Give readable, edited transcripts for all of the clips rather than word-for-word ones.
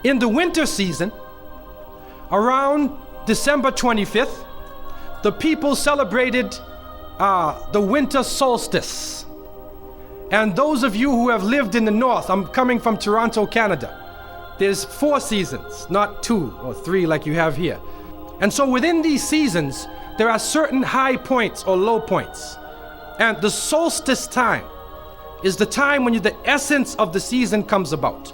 In the winter season, around December 25th, the people celebrated the winter solstice. And those of you who have lived in the north, I'm coming from Toronto, Canada, there's 4 seasons, not 2 or 3 like you have here. And so within these seasons, there are certain high points or low points. And the solstice time is the time when the essence of the season comes about.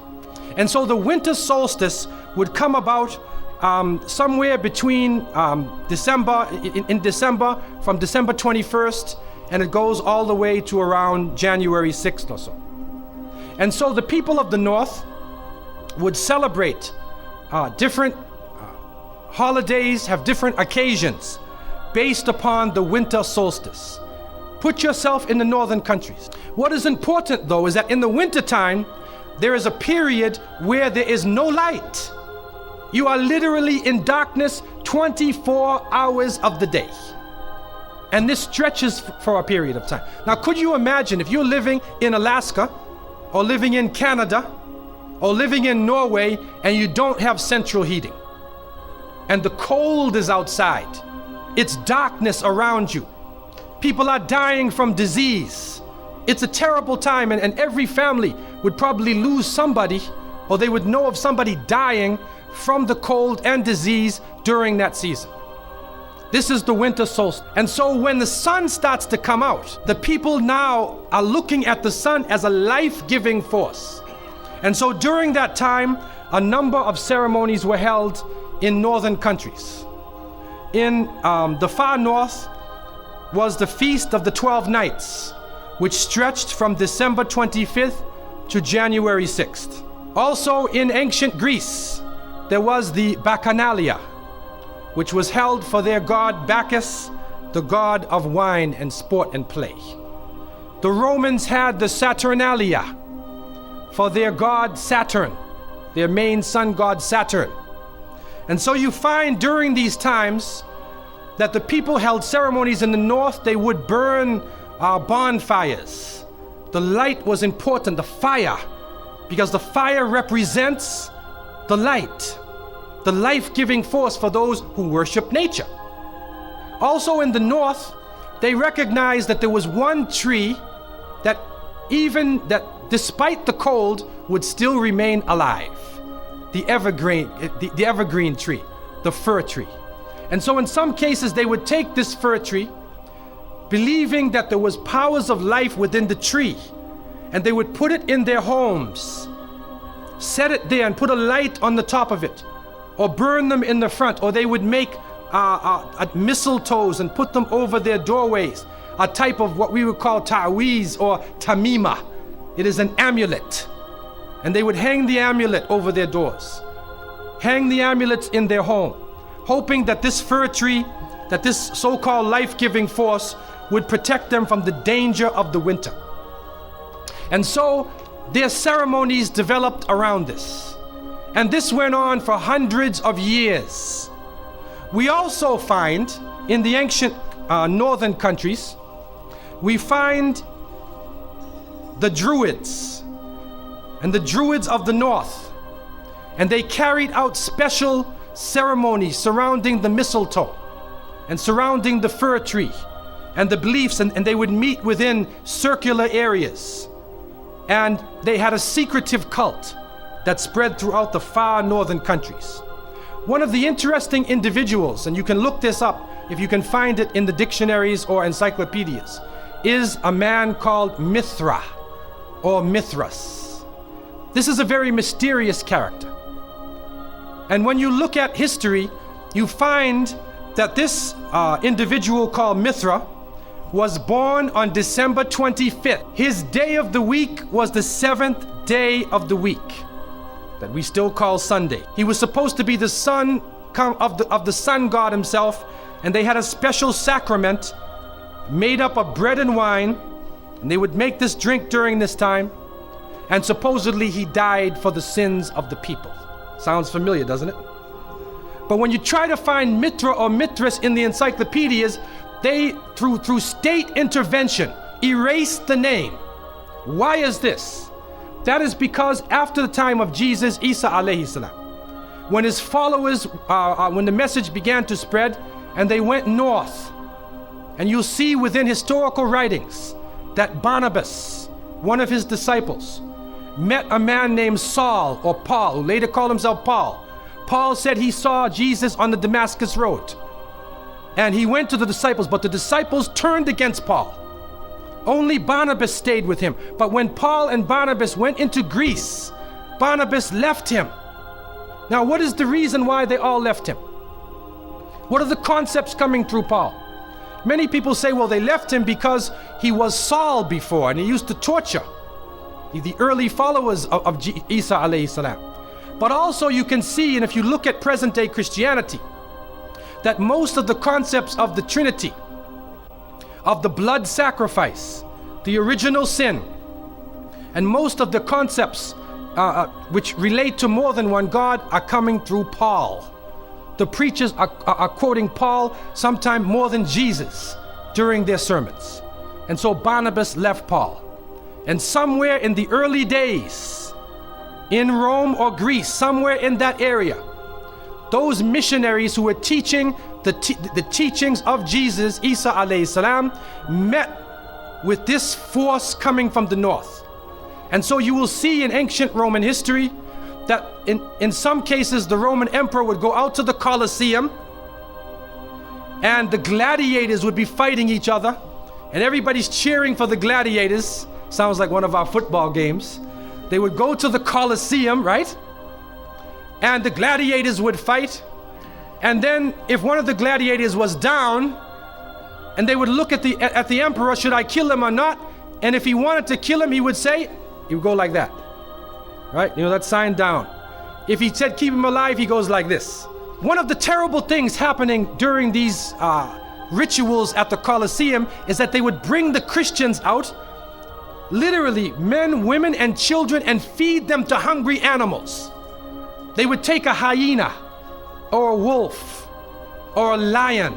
And so the winter solstice would come about somewhere between December, from December 21st, and it goes all the way to around January 6th or so. And so the people of the north would celebrate different holidays, have different occasions based upon the winter solstice. Put yourself in the northern countries. What is important though is that in the winter time, there is a period where there is no light. You are literally in darkness 24 hours of the day. And this stretches for a period of time. Now, could you imagine if you're living in Alaska or living in Canada or living in Norway and you don't have central heating and the cold is outside, it's darkness around you. People are dying from disease. It's a terrible time, and every family would probably lose somebody, or they would know of somebody dying from the cold and disease during that season. This is the winter solstice. And so when the sun starts to come out, the people now are looking at the sun as a life-giving force. And so during that time, a number of ceremonies were held in northern countries. In the far north was the Feast of the 12 Nights, which stretched from December 25th to January 6th. Also in ancient Greece, there was the Bacchanalia, which was held for their god Bacchus, the god of wine and sport and play. The Romans had the Saturnalia for their god Saturn, their main sun god Saturn. And so you find during these times that the people held ceremonies in the north. They would burn bonfires. The light was important, the fire, because the fire represents the light, the life-giving force for those who worship nature. Also in the north, they recognized that there was one tree that despite the cold would still remain alive. The evergreen tree, the fir tree. And so in some cases they would take this fir tree, believing that there was powers of life within the tree, and they would put it in their homes, set it there and put a light on the top of it, or burn them in the front, or they would make mistletoes and put them over their doorways, a type of what we would call ta'weez or tamima. It is an amulet, and they would hang the amulet over their doors, hang the amulets in their home, hoping that this fir tree, that this so-called life-giving force would protect them from the danger of the winter. And so their ceremonies developed around this. And this went on for hundreds of years. We also find in the ancient northern countries, we find the Druids and the Druids of the north. And they carried out special ceremonies surrounding the mistletoe and surrounding the fir tree and the beliefs, and they would meet within circular areas. And they had a secretive cult that spread throughout the far northern countries. One of the interesting individuals, and you can look this up if you can find it in the dictionaries or encyclopedias, is a man called Mithra or Mithras. This is a very mysterious character. And when you look at history, you find that this individual called Mithra was born on December 25th. His day of the week was the 7th day of the week, that we still call Sunday. He was supposed to be the son of the sun god himself, and they had a special sacrament made up of bread and wine, and they would make this drink during this time, and supposedly he died for the sins of the people. Sounds familiar, doesn't it? But when you try to find Mithra or Mithras in the encyclopedias, they, through state intervention, erased the name. Why is this? That is because after the time of Jesus, Isa alayhi salam, when his followers, when the message began to spread, and they went north. And you'll see within historical writings that Barnabas, one of his disciples, met a man named Saul or Paul, who later called himself Paul. Paul said he saw Jesus on the Damascus road. And he went to the disciples, but the disciples turned against Paul. Only Barnabas stayed with him. But when Paul and Barnabas went into Greece, Barnabas left him. Now, what is the reason why they all left him? What are the concepts coming through Paul? Many people say, well, they left him because he was Saul before and he used to torture the early followers of Isa alayhi salam. But also you can see, and if you look at present day Christianity, that most of the concepts of the Trinity, of the blood sacrifice, the original sin, and most of the concepts which relate to more than one God are coming through Paul. The preachers are quoting Paul sometime more than Jesus during their sermons. And so Barnabas left Paul. And somewhere in the early days, in Rome or Greece, somewhere in that area, those missionaries who were teaching the teachings of Jesus, Isa alayhi salam, met with this force coming from the north. And so you will see in ancient Roman history that in some cases the Roman emperor would go out to the Colosseum and the gladiators would be fighting each other and everybody's cheering for the gladiators. Sounds like one of our football games. They would go to the Colosseum, right? And the gladiators would fight. And then if one of the gladiators was down, and they would look at the emperor, should I kill him or not? And if he wanted to kill him, he would go like that. Right? You know, that sign down. If he said keep him alive, he goes like this. One of the terrible things happening during these rituals at the Colosseum is that they would bring the Christians out, literally men, women, and children, and feed them to hungry animals. They would take a hyena or a wolf or a lion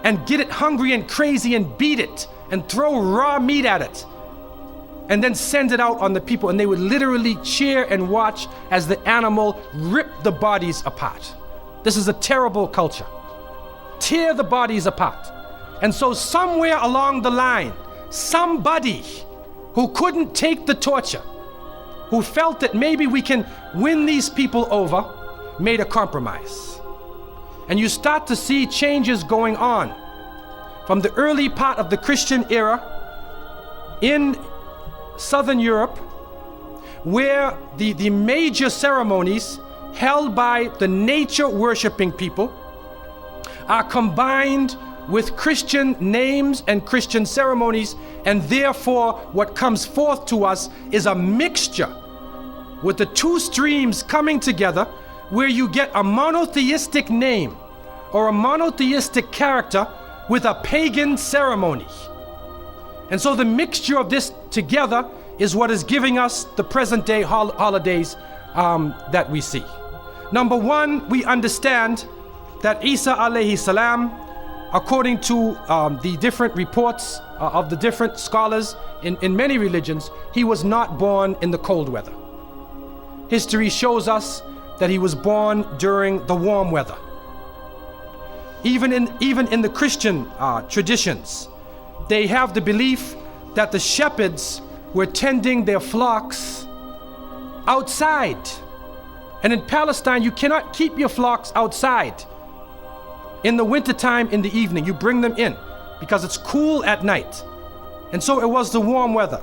and get it hungry and crazy and beat it and throw raw meat at it and then send it out on the people, and they would literally cheer and watch as the animal ripped the bodies apart. This is a terrible culture. Tear the bodies apart. And so somewhere along the line, somebody who couldn't take the torture, who felt that maybe we can win these people over, made a compromise. And you start to see changes going on from the early part of the Christian era in Southern Europe, where the major ceremonies held by the nature worshiping people are combined with Christian names and Christian ceremonies, and therefore what comes forth to us is a mixture with the two streams coming together, where you get a monotheistic name or a monotheistic character with a pagan ceremony. And so the mixture of this together is what is giving us the present day holidays that we see. Number one, we understand that Isa alayhi salam, according to the different reports of the different scholars in many religions, he was not born in the cold weather. History shows us that he was born during the warm weather. Even in the Christian traditions, they have the belief that the shepherds were tending their flocks outside. And in Palestine, you cannot keep your flocks outside in the wintertime in the evening. You bring them in because it's cool at night. And so it was the warm weather.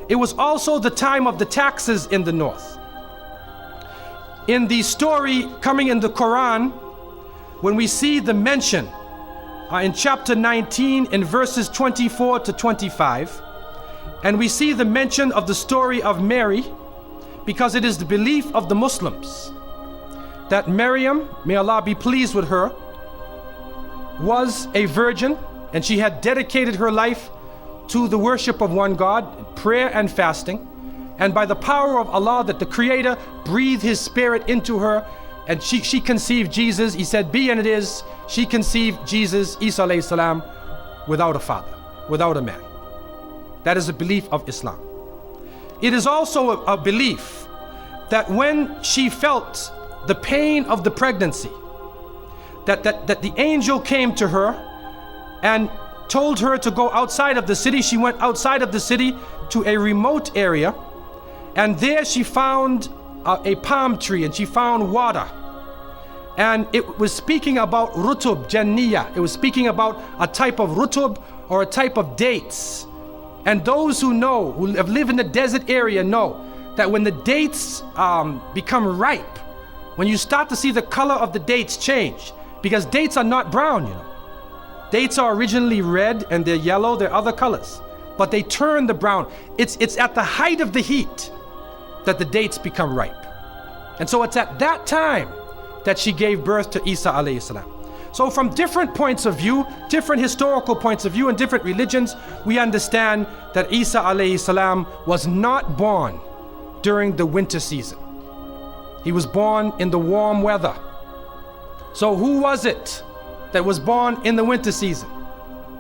It was also the time of the taxes in the north. In the story coming in the Quran, when we see the mention in chapter 19 in verses 24 to 25, and we see the mention of the story of Mary, because it is the belief of the Muslims that Maryam, may Allah be pleased with her, was a virgin, and she had dedicated her life to the worship of one God, prayer and fasting. And by the power of Allah, that the Creator breathed His Spirit into her, and she conceived Jesus. He said, be and it is. She conceived Jesus, Isa alayhi salam, without a father, without a man. That is a belief of Islam. It is also a belief that when she felt the pain of the pregnancy, that the angel came to her and told her to go outside of the city. She went outside of the city to a remote area, and there she found a palm tree, and she found water. And it was speaking about rutub janniya. It was speaking about a type of rutub, or a type of dates. And those who know, who have lived in the desert area, know that when the dates become ripe, when you start to see the color of the dates change, because dates are not brown, you know. Dates are originally red and they're yellow, they're other colors, but they turn the brown. It's at the height of the heat that the dates become ripe. And so it's at that time that she gave birth to Isa alayhi salam. So from different points of view, different historical points of view and different religions, we understand that Isa alayhi salam was not born during the winter season. He was born in the warm weather. So who was it that was born in the winter season?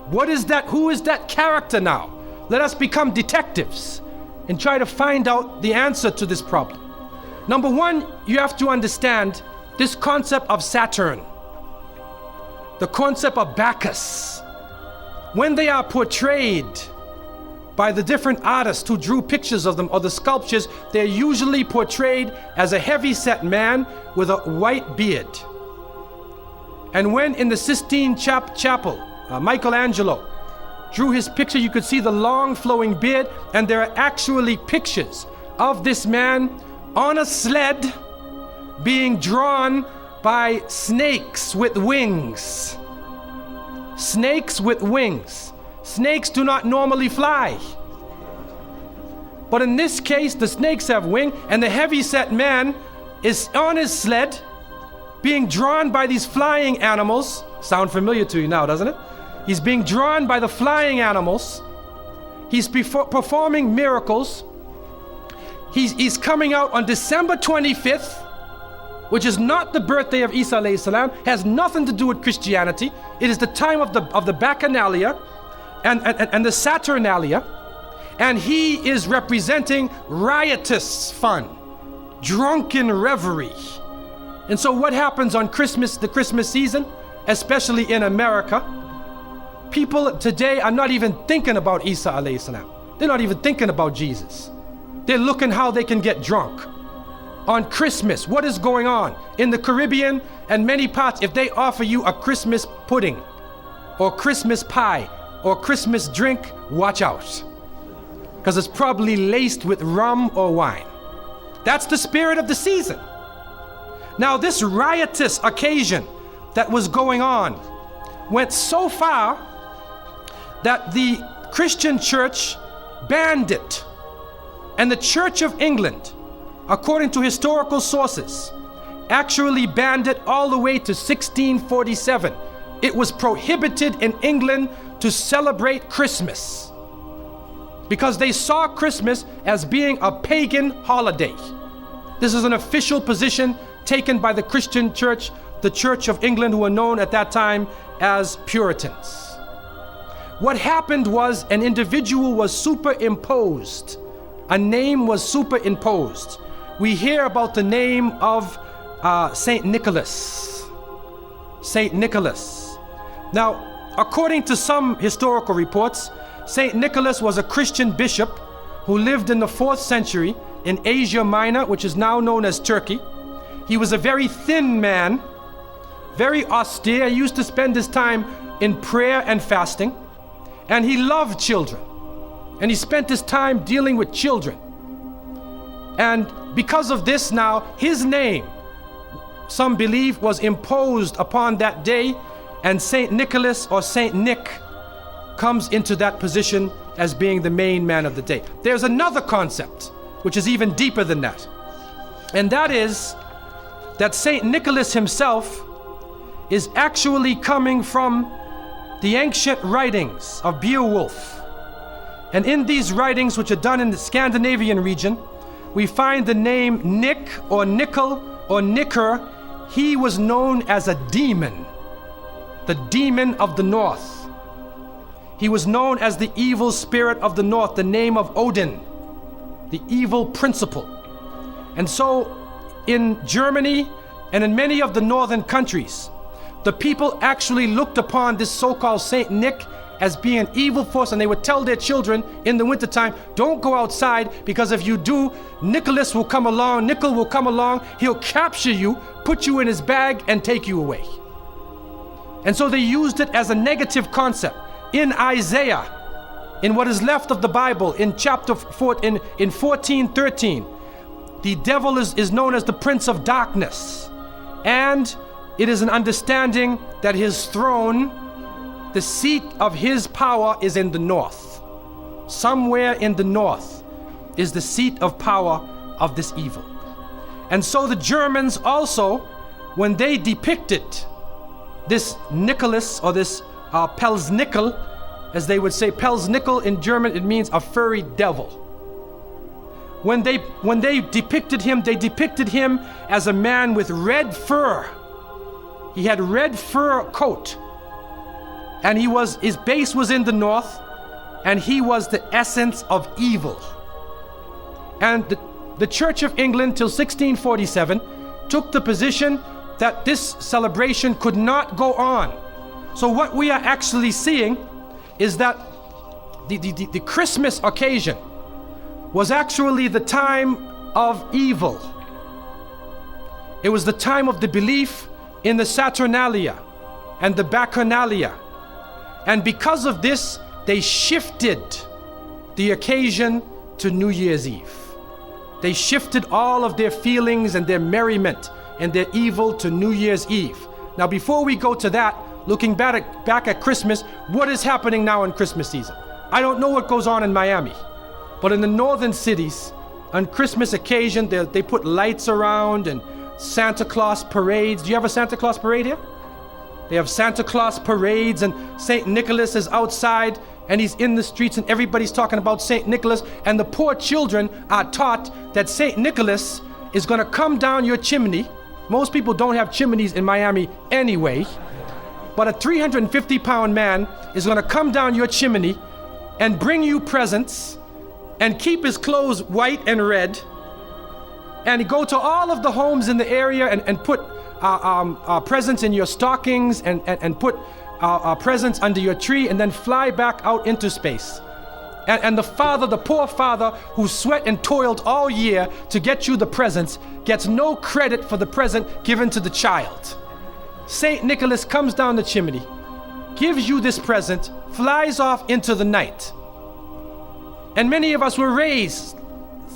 What is that? Who is that character now? Let us become detectives and try to find out the answer to this problem. Number one, you have to understand this concept of Saturn, the concept of Bacchus. When they are portrayed by the different artists who drew pictures of them, or the sculptures, they're usually portrayed as a heavy-set man with a white beard. And when in the Sistine Chapel, Michelangelo drew his picture, you could see the long flowing beard, and there are actually pictures of this man on a sled being drawn by snakes with wings. Snakes with wings. Snakes do not normally fly. But in this case, the snakes have wings, and the heavy-set man is on his sled being drawn by these flying animals. Sound familiar to you now, doesn't it? He's being drawn by the flying animals. He's performing miracles. He's coming out on December 25th, which is not the birthday of Isa alayhi salam, has nothing to do with Christianity. It is the time of the Bacchanalia and the Saturnalia, and he is representing riotous fun, drunken revelry. And so what happens on Christmas, the Christmas season, especially in America, people today are not even thinking about Isa alayhi salam. They're not even thinking about Jesus. They're looking how they can get drunk. On Christmas, what is going on? In the Caribbean and many parts, if they offer you a Christmas pudding or Christmas pie or Christmas drink, watch out. Because it's probably laced with rum or wine. That's the spirit of the season. Now, this riotous occasion that was going on went so far that the Christian church banned it. And the Church of England, according to historical sources, actually banned it all the way to 1647. It was prohibited in England to celebrate Christmas because they saw Christmas as being a pagan holiday. This is an official position taken by the Christian church, the Church of England, who were known at that time as Puritans. What happened was an individual was superimposed. A name was superimposed. We hear about the name of Saint Nicholas. Saint Nicholas. Now, according to some historical reports, Saint Nicholas was a Christian bishop who lived in the 4th century in Asia Minor, which is now known as Turkey. He was a very thin man, very austere. He used to spend his time in prayer and fasting, and he loved children. And he spent his time dealing with children. And because of this now, his name, some believe, was imposed upon that day, and Saint Nicholas or Saint Nick comes into that position as being the main man of the day. There's another concept, which is even deeper than that. And that is that Saint Nicholas himself is actually coming from the ancient writings of Beowulf. And in these writings, which are done in the Scandinavian region, we find the name Nick or Nickel or Nicker. He was known as a demon, the demon of the north. He was known as the evil spirit of the north, the name of Odin, the evil principle. And so in Germany, and in many of the northern countries, the people actually looked upon this so-called Saint Nick as being an evil force, and they would tell their children in the wintertime, don't go outside, because if you do, Nicholas will come along, Nickel will come along, he'll capture you, put you in his bag, and take you away. And so they used it as a negative concept. In Isaiah, in what is left of the Bible, in chapter 4, in 14:13, the devil is known as the prince of darkness. And it is an understanding that his throne, the seat of his power, is in the north. Somewhere in the north is the seat of power of this evil. And so the Germans also, when they depicted this Nicholas, or this Pelsnickel, as they would say, Pelsnickel in German, it means a furry devil. When they depicted him, they depicted him as a man with red fur. He had red fur coat, and his base was in the north, and he was the essence of evil. And the Church of England till 1647 took the position that this celebration could not go on. So what we are actually seeing is that the Christmas occasion was actually the time of evil. It was the time of the belief in the Saturnalia and the Bacchanalia. And because of this, they shifted the occasion to New Year's Eve. They shifted all of their feelings and their merriment and their evil to New Year's Eve. Now, before we go to that, looking back at Christmas, what is happening now in Christmas season? I don't know what goes on in Miami, but in the northern cities, on Christmas occasion, they put lights around and Santa Claus parades. Do you have a Santa Claus parade here? They have Santa Claus parades, and St. Nicholas is outside, and he's in the streets, and everybody's talking about St. Nicholas, and the poor children are taught that St. Nicholas is going to come down your chimney. Most people don't have chimneys in Miami anyway, but a 350-pound man is going to come down your chimney and bring you presents and keep his clothes white and red, and he go to all of the homes in the area and put presents in your stockings and put presents under your tree, and then fly back out into space. And the poor father who sweat and toiled all year to get you the presents gets no credit for the present given to the child. Saint Nicholas comes down the chimney, gives you this present, flies off into the night. And many of us were raised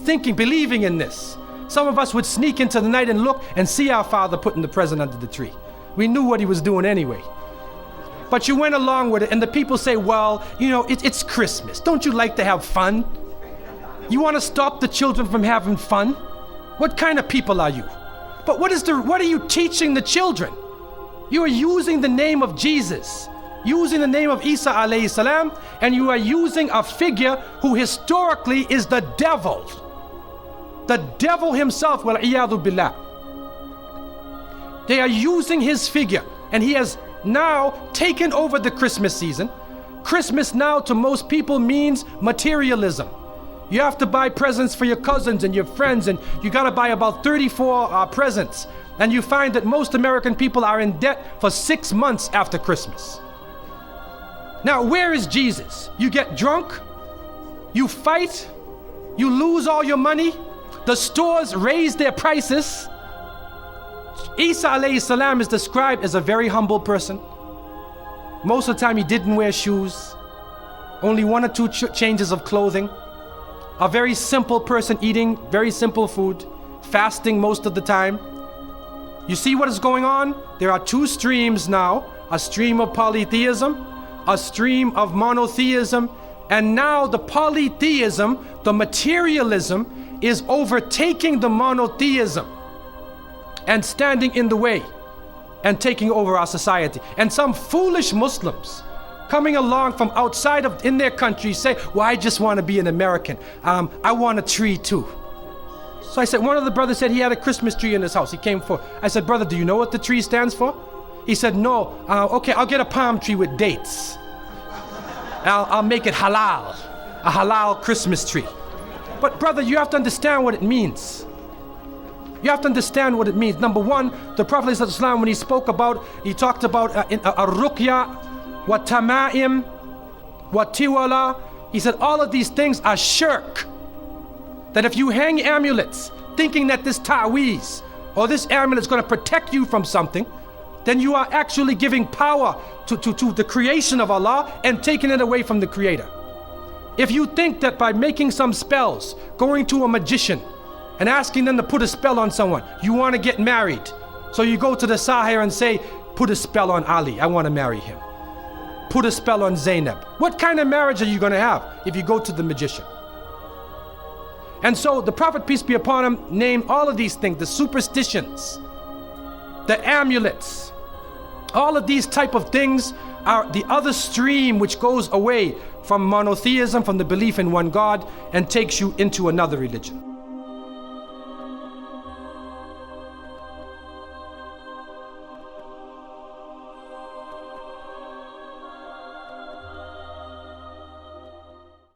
thinking, believing in this. Some of us would sneak into the night and look and see our father putting the present under the tree. We knew what he was doing anyway. But you went along with it, and the people say, well, you know, it's Christmas. Don't you like to have fun? You want to stop the children from having fun? What kind of people are you? But what are you teaching the children? You are using the name of Jesus, using the name of Isa alayhi salam, and you are using a figure who historically is the devil. The devil himself, wal-iyadhu billah. They are using his figure, and he has now taken over the Christmas season. Christmas now to most people means materialism. You have to buy presents for your cousins and your friends, and you got to buy about 34 presents. And you find that most American people are in debt for 6 months after Christmas. Now, where is Jesus? You get drunk, you fight, you lose all your money, the stores raise their prices. Isa alayhi salam is described as a very humble person. Most of the time he didn't wear shoes, only 1 or 2 changes of clothing. A very simple person, eating very simple food, fasting most of the time. You see what is going on? There are 2 streams now, a stream of polytheism, a stream of monotheism, and now the polytheism, the materialism, is overtaking the monotheism and standing in the way and taking over our society. And some foolish Muslims coming along from outside of in their country say, well, I just want to be an American. I want a tree too. So I said, one of the brothers said he had a Christmas tree in his house. He came for, I said, brother, do you know what the tree stands for? He said, no. Okay, I'll get a palm tree with dates. I'll make it halal, a halal Christmas tree. But brother, you have to understand what it means. You have to understand what it means. Number one, the Prophet ﷺ, when he spoke about, he talked about ar-ruqya, wa tama'im, wa tiwala. He said all of these things are shirk. That if you hang amulets thinking that this ta'weez or this amulet is going to protect you from something, then you are actually giving power to the creation of Allah and taking it away from the Creator. If you think that by making some spells, going to a magician and asking them to put a spell on someone, you want to get married, so you go to the Sahir and say, put a spell on Ali, I want to marry him. Put a spell on Zainab. What kind of marriage are you going to have if you go to the magician? And so the Prophet, peace be upon him, named all of these things, the superstitions, the amulets, all of these type of things are the other stream which goes away from monotheism, from the belief in one God, and takes you into another religion.